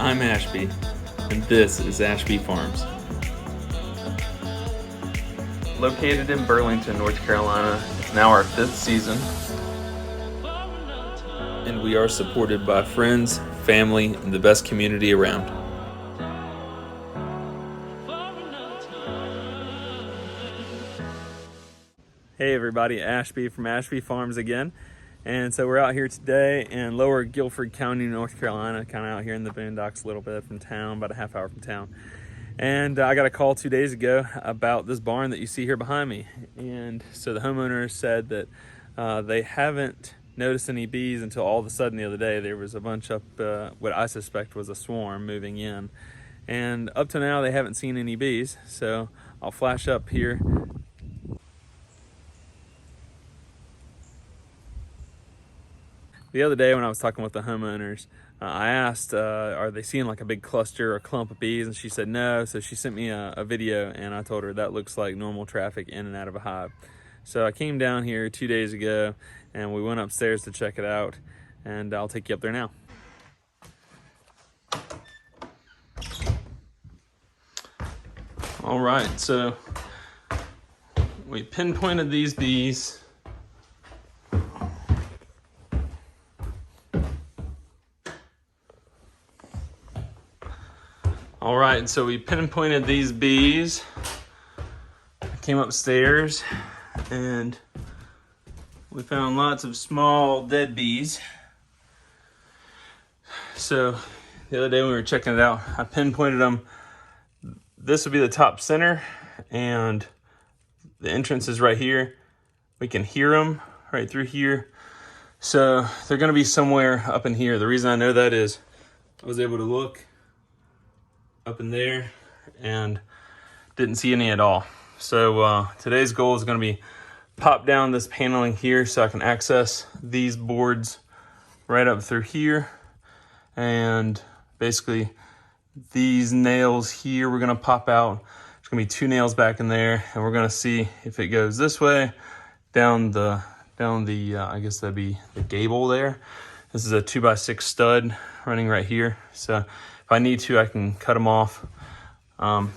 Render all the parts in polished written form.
I'm Ashby, and this is Ashby Farms. Located in Burlington, North Carolina, it's now our 5th season, and we are supported by friends, family, and the best community around. Hey everybody, Ashby from Ashby Farms again. And so we're out here today in Lower Guilford County, North Carolina, kind of out here in the boondocks a little bit from town, about a half hour from town. And I got a call 2 days ago about this barn that you see here behind me. And so the homeowner said that they haven't noticed any bees until all of a sudden the other day there was a bunch up, what I suspect was a swarm moving in. And up to now they haven't seen any bees. So I'll flash up here. The other day when I was talking with the homeowners, I asked, are they seeing like a big cluster or clump of bees? And she said no. So she sent me a video, and I told her that looks like normal traffic in and out of a hive. So I came down here 2 days ago and we went upstairs to check it out, and I'll take you up there now. All right, so we pinpointed these bees. All right, so we pinpointed these bees. I came upstairs and we found lots of small dead bees. So the other day when we were checking it out, I pinpointed them. This would be the top center, and the entrance is right here. We can hear them right through here. So they're gonna be somewhere up in here. The reason I know that is I was able to look up in there and didn't see any at all. So today's goal is going to be pop down this paneling here so I can access these boards right up through here, and basically these nails here we're going to pop out. There's going to be 2 nails back in there, and we're going to see if it goes this way down the I guess that'd be the gable there. This is a 2x6 stud running right here, so if I need to, I can cut them off. One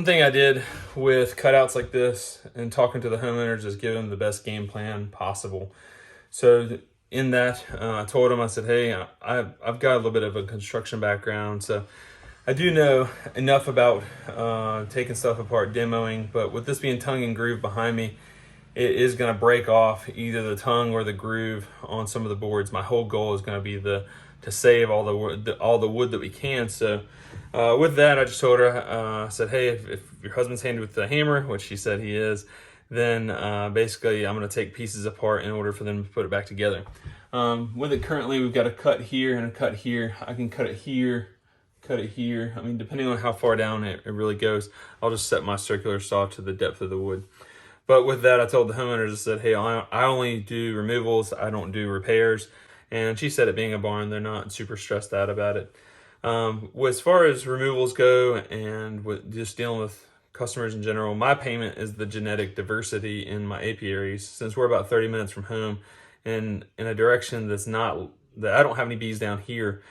thing I did with cutouts like this and talking to the homeowners is give them the best game plan possible. So in that, I told them, I said, hey, I've got a little bit of a construction background, so I do know enough about taking stuff apart, demoing, but with this being tongue and groove behind me, it is going to break off either the tongue or the groove on some of the boards. My whole goal is going to be to save all the wood that we can. So with that, I just told her, I said, hey, if your husband's handy with the hammer, which she said he is, then basically I'm going to take pieces apart in order for them to put it back together. With it currently, we've got a cut here and a cut here. I can cut it here, cut it here. I mean, depending on how far down it really goes, I'll just set my circular saw to the depth of the wood. But with that, I told the homeowners, I said, hey, I only do removals. I don't do repairs. And she said, it being a barn, they're not super stressed out about it. As far as removals go and with just dealing with customers in general, my payment is the genetic diversity in my apiaries. Since we're about 30 minutes from home and in a direction that I don't have any bees down here,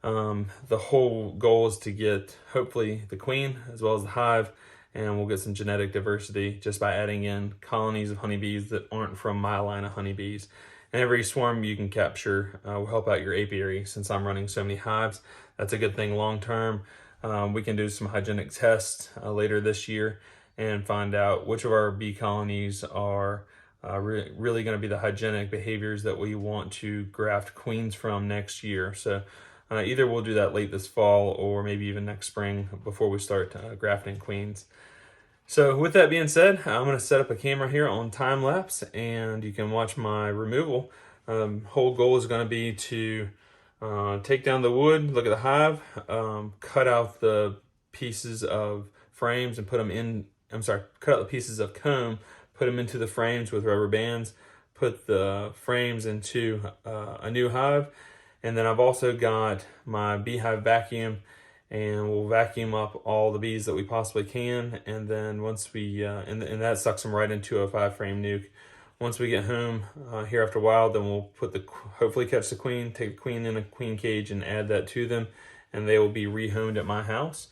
the whole goal is to get hopefully the queen as well as the hive, and we'll get some genetic diversity just by adding in colonies of honeybees that aren't from my line of honeybees. And every swarm you can capture will help out your apiary. Since I'm running so many hives, that's a good thing long term. We can do some hygienic tests later this year and find out which of our bee colonies are really going to be the hygienic behaviors that we want to graft queens from next year. So either we'll do that late this fall or maybe even next spring before we start grafting queens. So with that being said, I'm going to set up a camera here on time lapse and you can watch my removal. Whole goal is going to be to take down the wood, look at the hive, cut out the pieces of frames and put them in, cut out the pieces of comb, put them into the frames with rubber bands, put the frames into a new hive. And then I've also got my beehive vacuum, and we'll vacuum up all the bees that we possibly can. And then once we, and that sucks them right into a 5-frame nuke. Once we get home here after a while, then we'll hopefully catch the queen, take the queen in a queen cage and add that to them, and they will be rehomed at my house.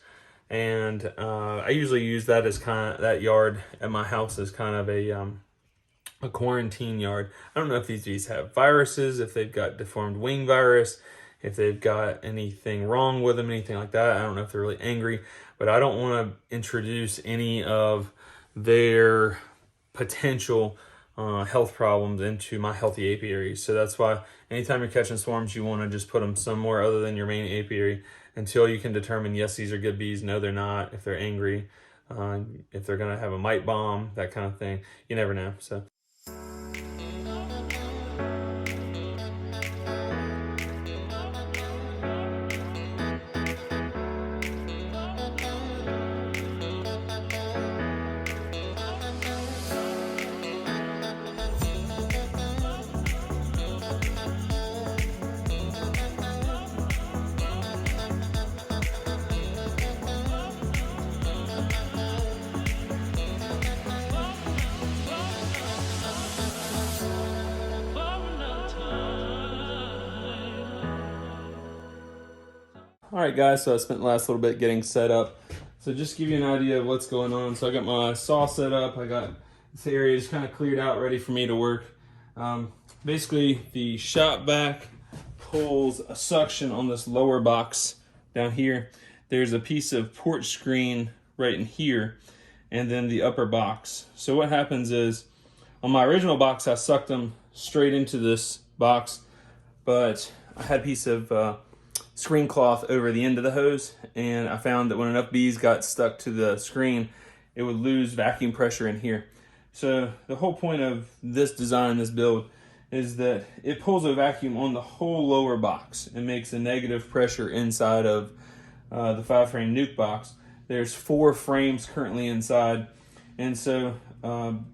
And I usually use that as that yard at my house as kind of a quarantine yard. I don't know if these bees have viruses, if they've got deformed wing virus, if they've got anything wrong with them, anything like that. I don't know if they're really angry, but I don't want to introduce any of their potential health problems into my healthy apiary. So that's why anytime you're catching swarms, you want to just put them somewhere other than your main apiary until you can determine, yes, these are good bees, no, they're not, if they're angry, if they're going to have a mite bomb, that kind of thing. You never know. So. All right, guys, so I spent the last little bit getting set up. So just to give you an idea of what's going on. So I got my saw set up. I got this area just kind of cleared out, ready for me to work. Basically, the shop vac pulls a suction on this lower box down here. There's a piece of porch screen right in here, and then the upper box. So what happens is, on my original box, I sucked them straight into this box, but I had a piece of screen cloth over the end of the hose, and I found that when enough bees got stuck to the screen, it would lose vacuum pressure in here. So the whole point of this design, this build, is that it pulls a vacuum on the whole lower box and makes a negative pressure inside of the 5-frame nuke box. There's 4 frames currently inside, and so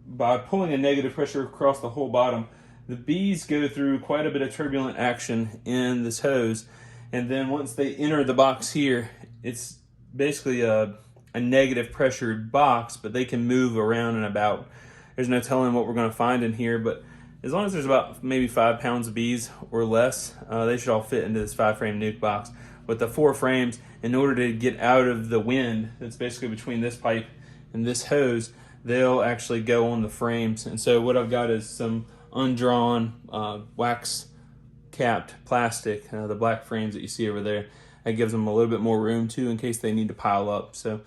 by pulling a negative pressure across the whole bottom, the bees go through quite a bit of turbulent action in this hose. And then once they enter the box here, it's basically a negative pressured box, but they can move around and about. There's no telling what we're going to find in here, but as long as there's about maybe 5 pounds of bees or less, they should all fit into this 5-frame nuke box. With the 4 frames, in order to get out of the wind that's basically between this pipe and this hose, they'll actually go on the frames. And so what I've got is some undrawn wax capped plastic, the black frames that you see over there. That gives them a little bit more room too in case they need to pile up. So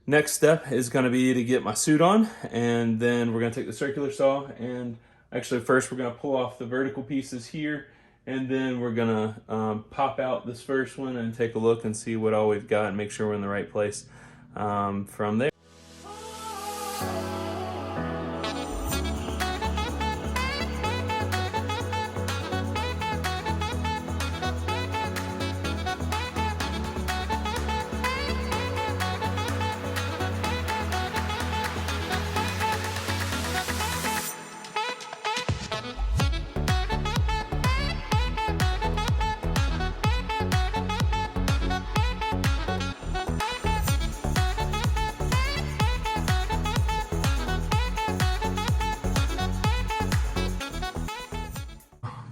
next step is going to be to get my suit on, and then we're going to take the circular saw, and actually first we're going to pull off the vertical pieces here, and then we're going to pop out this first one and take a look and see what all we've got and make sure we're in the right place from there.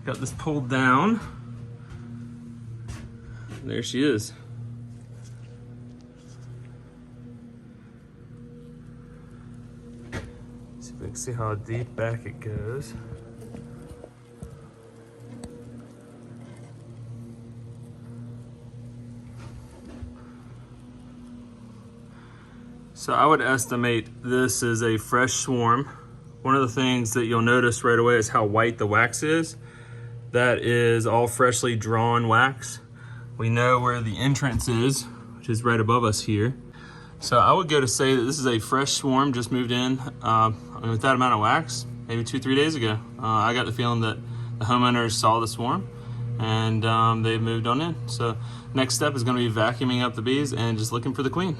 Got this pulled down. There she is. See if we can see how deep back it goes. So I would estimate this is a fresh swarm. One of the things that you'll notice right away is how white the wax is. That is all freshly drawn wax. We know where the entrance is, which is right above us here. So I would go to say that this is a fresh swarm, just moved in with that amount of wax, maybe 2-3 days ago. I got the feeling that the homeowners saw the swarm and they moved on in. So next step is gonna be vacuuming up the bees and just looking for the queen.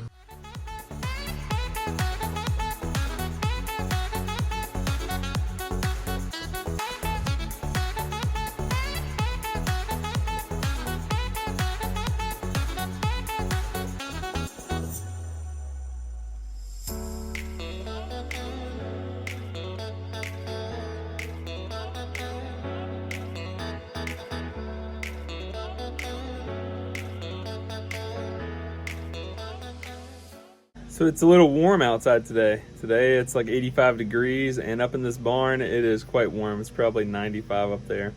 So it's a little warm outside today. Today it's like 85 degrees, and up in this barn it is quite warm. It's probably 95 up there.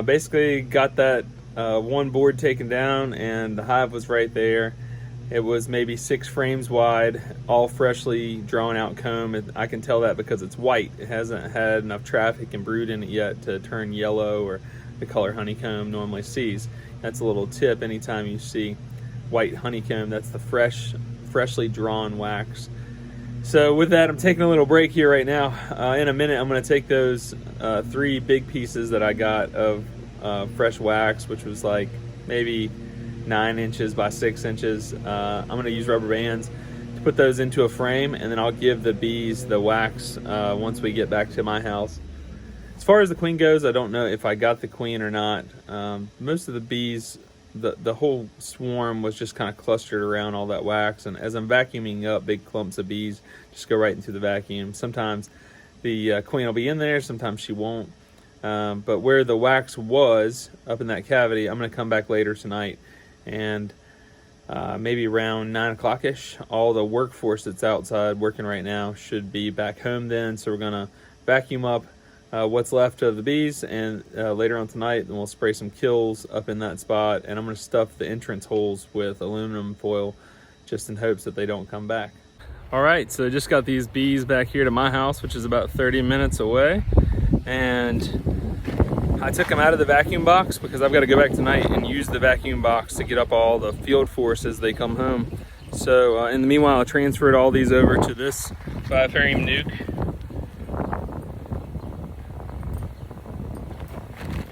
Basically got that one board taken down, and the hive was right there. It was maybe 6 frames wide, all freshly drawn out comb. I can tell that because it's white. It hasn't had enough traffic and brood in it yet to turn yellow or the color honeycomb normally sees. That's a little tip. Anytime you see white honeycomb, that's the freshly drawn wax. So with that, I'm taking a little break here right now. In a minute, I'm going to take those 3 big pieces that I got of fresh wax, which was like maybe 9 inches by 6 inches. I'm going to use rubber bands to put those into a frame, and then I'll give the bees the wax once we get back to my house. As far as the queen goes, I don't know if I got the queen or not. Most of the bees, the whole swarm was just kind of clustered around all that wax, and as I'm vacuuming up, big clumps of bees just go right into the vacuum. Sometimes the queen will be in there, sometimes she won't. But where the wax was, up in that cavity, I'm going to come back later tonight, and maybe around 9 o'clock-ish, all the workforce that's outside working right now should be back home then. So we're going to vacuum up what's left of the bees, and later on tonight, then we'll spray some kills up in that spot, and I'm going to stuff the entrance holes with aluminum foil just in hopes that they don't come back. All right, so just got these bees back here to my house, which is about 30 minutes away, and I took them out of the vacuum box because I've got to go back tonight and use the vacuum box to get up all the field force as they come home. So in the meanwhile, I transferred all these over to this 5-frame nuke.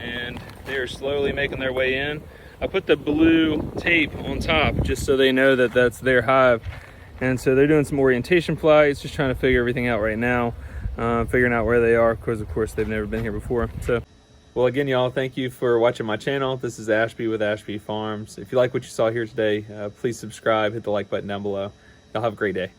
And they're slowly making their way in. I put the blue tape on top just so they know that that's their hive. And so they're doing some orientation flights, just trying to figure everything out right now, figuring out where they are, because of course they've never been here before. So, well, again, y'all, thank you for watching my channel. This is Ashby with Ashby Farms. If you like what you saw here today, please subscribe, hit the like button down below. Y'all have a great day.